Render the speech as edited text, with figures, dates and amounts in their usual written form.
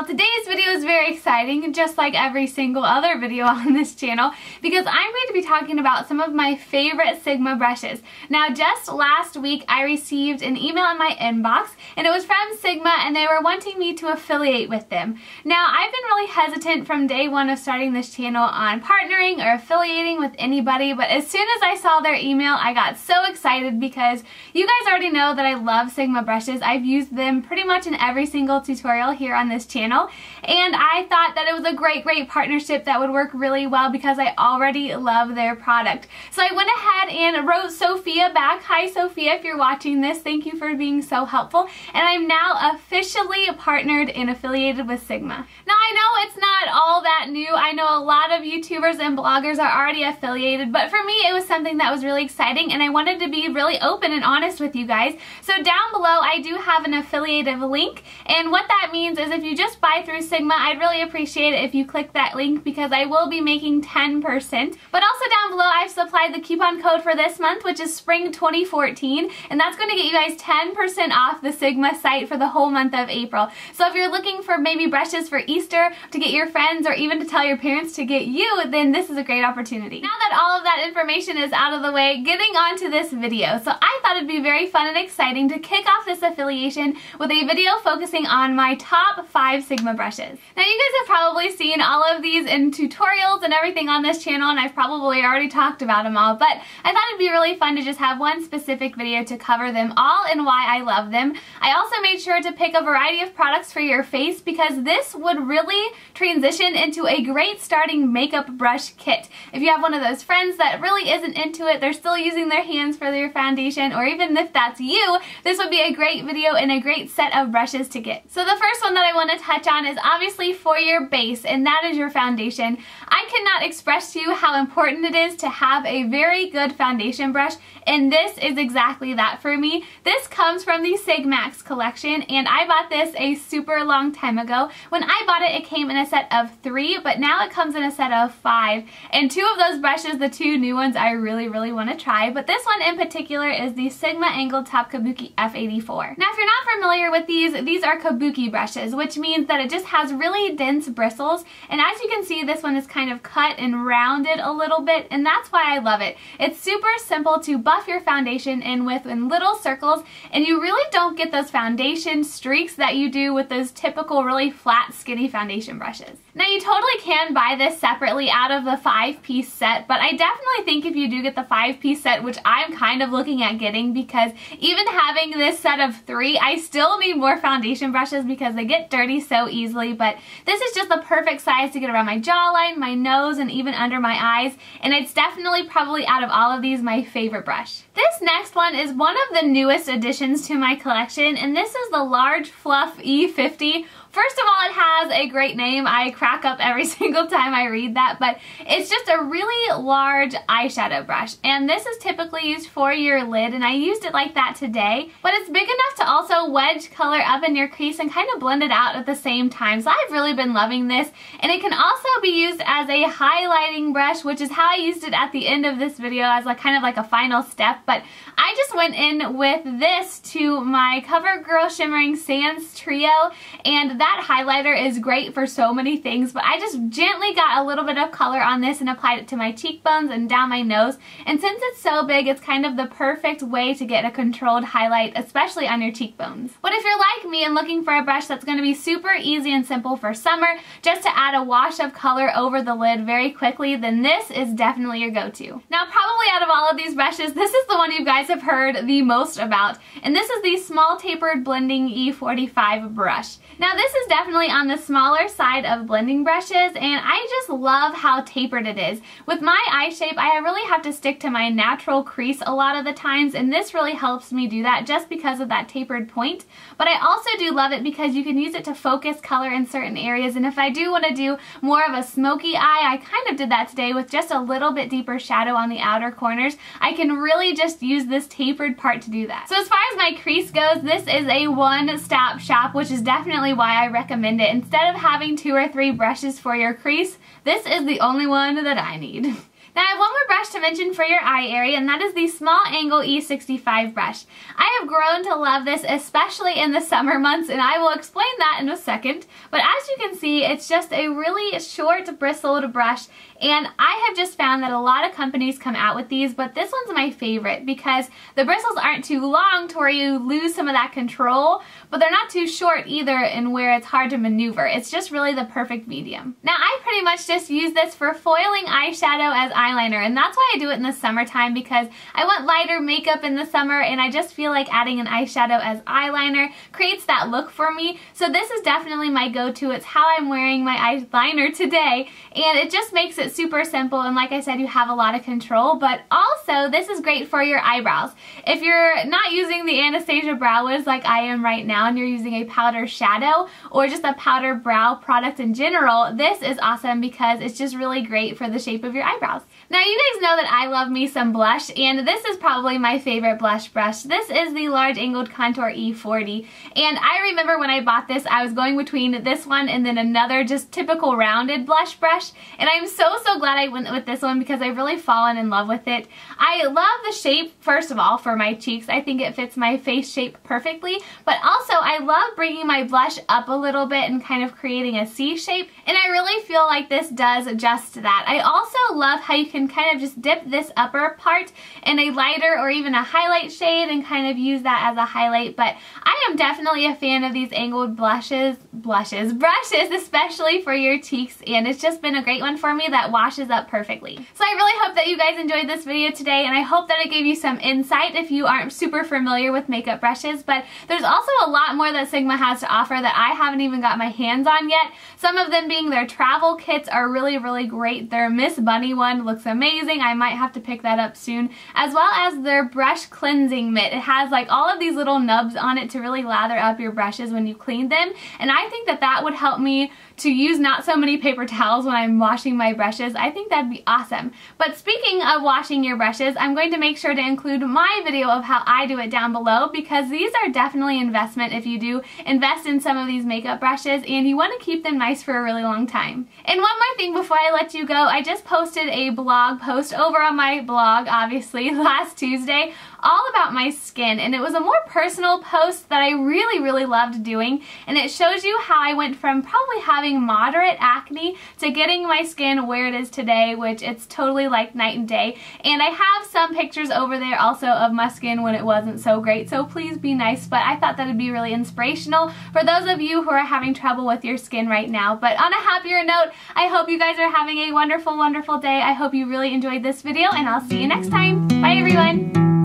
channel. Today's video is very exciting, just like every single other video on this channel, because I'm going to be talking about some of my favorite Sigma brushes. Now, just last week I received an email in my inbox, and it was from Sigma, and they were wanting me to affiliate with them. Now, I've been really hesitant from day one of starting this channel on partnering or affiliating with anybody, but as soon as I saw their email, I got so excited because you guys already know that I love Sigma brushes. I've used them pretty much in every single tutorial here on this channel, and I thought that it was a great partnership that would work really well because I already love their product. So I went ahead and wrote Sophia back. Hi Sophia, if you're watching this, thank you for being so helpful, and I'm now officially partnered and affiliated with Sigma. Now I know it's not all that new. I know a lot of YouTubers and bloggers are already affiliated, but for me it was something that was really exciting, and I wanted to be really open and honest with you guys. So down below I do have an affiliative link, and what that means is if you just buy through Sigma, I'd really appreciate it if you click that link because I will be making 10%. But also down below I've supplied the coupon code for this month, which is Spring 2014, and that's going to get you guys 10% off the Sigma site for the whole month of April. So if you're looking for maybe brushes for Easter, to get your friends, or even to tell your parents to get you, then this is a great opportunity. Now that all of that information is out of the way, getting on to this video. So I thought it'd be very fun and exciting to kick off this affiliation with a video focusing on my top 5 Sigma brushes. Now you guys have probably seen all of these in tutorials and everything on this channel, and I've probably already talked about them all, but I thought it'd be really fun to just have one specific video to cover them all and why I love them. I also made sure to pick a variety of products for your face because this would really transition into a great starting makeup brush kit. If you have one of those friends that really isn't into it, they're still using their hands for their foundation, or even if that's you, this would be a great video and a great set of brushes to get. So the first one that I want to touch on is obviously for your base, and that is your foundation. I cannot express to you how important it is to have a very good foundation brush, and this is exactly that for me. This comes from the Sigmax collection, and I bought this a super long time ago. When I bought it, it came in a set of 3, but now it comes in a set of 5, and 2 of those brushes, the 2 new ones, I really want to try, but this one in particular is the Sigma Angled Top Kabuki F84. Now if you're not familiar with these are Kabuki brushes, which means that it just has really dense bristles, and as you can see, this one is kind of cut and rounded a little bit, and that's why I love it. It's super simple to buff your foundation in with in little circles, and you really don't get those foundation streaks that you do with those typical really flat, skinny foundation brushes. Now you totally can buy this separately out of the 5-piece set, but I definitely think if you do get the 5-piece set, which I'm kind of looking at getting, because even having this set of 3, I still need more foundation brushes because they get dirty so easily, but this is just the perfect size to get around my jawline, my nose, and even under my eyes, and it's definitely probably out of all of these my favorite brush. This next one is one of the newest additions to my collection, and this is the large Fluff E50. First of all, it has a great name. I crack up every single time I read that, but it's just a really large eyeshadow brush, and this is typically used for your lid, and I used it like that today, but it's big enough to also wedge color up in your crease and kind of blend it out at the same time, so I've really been loving this, and it can also be used as a highlighting brush, which is how I used it at the end of this video as kind of like a final step, but I just went in with this to my CoverGirl Shimmering Sands Trio, and that highlighter is great for so many things, but I just gently got a little bit of color on this and applied it to my cheekbones and down my nose, and since it's so big, it's kind of the perfect way to get a controlled highlight, especially on your cheekbones. But if you're like me and looking for a brush that's going to be super easy and simple for summer, just to add a wash of color over the lid very quickly, then this is definitely your go-to. Now probably out of all of these brushes, this is the one you guys have heard the most about, and this is the Small Tapered Blending E45 brush. Now this is definitely on the smaller side of blending brushes, and I just love how tapered it is. With my eye shape, I really have to stick to my natural crease a lot of the times, and this really helps me do that just because of that tapered point. But I also do love it because you can use it to focus color in certain areas, and if I do want to do more of a smoky eye, I kind of did that today with just a little bit deeper shadow on the outer corners. I can really just use this tapered part to do that. So as far as my crease goes, this is a one-stop shop, which is definitely why I recommend it. Instead of having 2 or 3 brushes for your crease, this is the only one that I need. Now I have one more brush to mention for your eye area, and that is the small Angle E65 brush. I have grown to love this, especially in the summer months, and I will explain that in a second. But as you can see, it's just a really short bristled brush, and I have just found that a lot of companies come out with these, but this one's my favorite because the bristles aren't too long to where you lose some of that control, but they're not too short either and where it's hard to maneuver. It's just really the perfect medium. Now I pretty much just use this for foiling eyeshadow as eyeliner, and that's why I do it in the summertime, because I want lighter makeup in the summer and I just feel like adding an eyeshadow as eyeliner creates that look for me. So this is definitely my go-to. It's how I'm wearing my eyeliner today, and it just makes it super simple, and like I said, you have a lot of control. But also this is great for your eyebrows. If you're not using the Anastasia Brow Wiz like I am right now and you're using a powder shadow or just a powder brow product in general, this is awesome because it's just really great for the shape of your eyebrows. Now you guys know that I love me some blush, and this is probably my favorite blush brush. This is the Large Angled Contour E40, and I remember when I bought this, I was going between this one and then another just typical rounded blush brush, and I'm so glad I went with this one because I've really fallen in love with it. I love the shape, first of all, for my cheeks. I think it fits my face shape perfectly, but also I love bringing my blush up a little bit and kind of creating a C shape, and I really feel like this does just that. I also love how you can kind of just dip this upper part in a lighter or even a highlight shade and kind of use that as a highlight, but I am definitely a fan of these angled brushes, especially for your cheeks, and it's just been a great one for me that washes up perfectly. So I really hope that you guys enjoyed this video today, and I hope that it gave you some insight if you aren't super familiar with makeup brushes, but there's also a lot more that Sigma has to offer that I haven't even got my hands on yet. Some of them being their travel kits are really great. Their Miss Bunny one looks amazing. I might have to pick that up soon, as well as their brush cleansing mitt. It has like all of these little nubs on it to really lather up your brushes when you clean them, and I think that that would help me to use not so many paper towels when I'm washing my brushes. I think that'd be awesome. But speaking of washing your brushes, I'm going to make sure to include my video of how I do it down below, because these are definitely investment if you do invest in some of these makeup brushes and you want to keep them nice for a really long time. And one more thing before I let you go, I just posted a blog post over on my blog, obviously, last Tuesday, all about my skin, and it was a more personal post that I really loved doing, and it shows you how I went from probably having moderate acne to getting my skin where it is today, which it's totally like night and day. And I have some pictures over there also of my skin when it wasn't so great, so please be nice, but I thought that would be really inspirational for those of you who are having trouble with your skin right now. But on a happier note, I hope you guys are having a wonderful day. I hope you really enjoyed this video, and I'll see you next time. Bye everyone!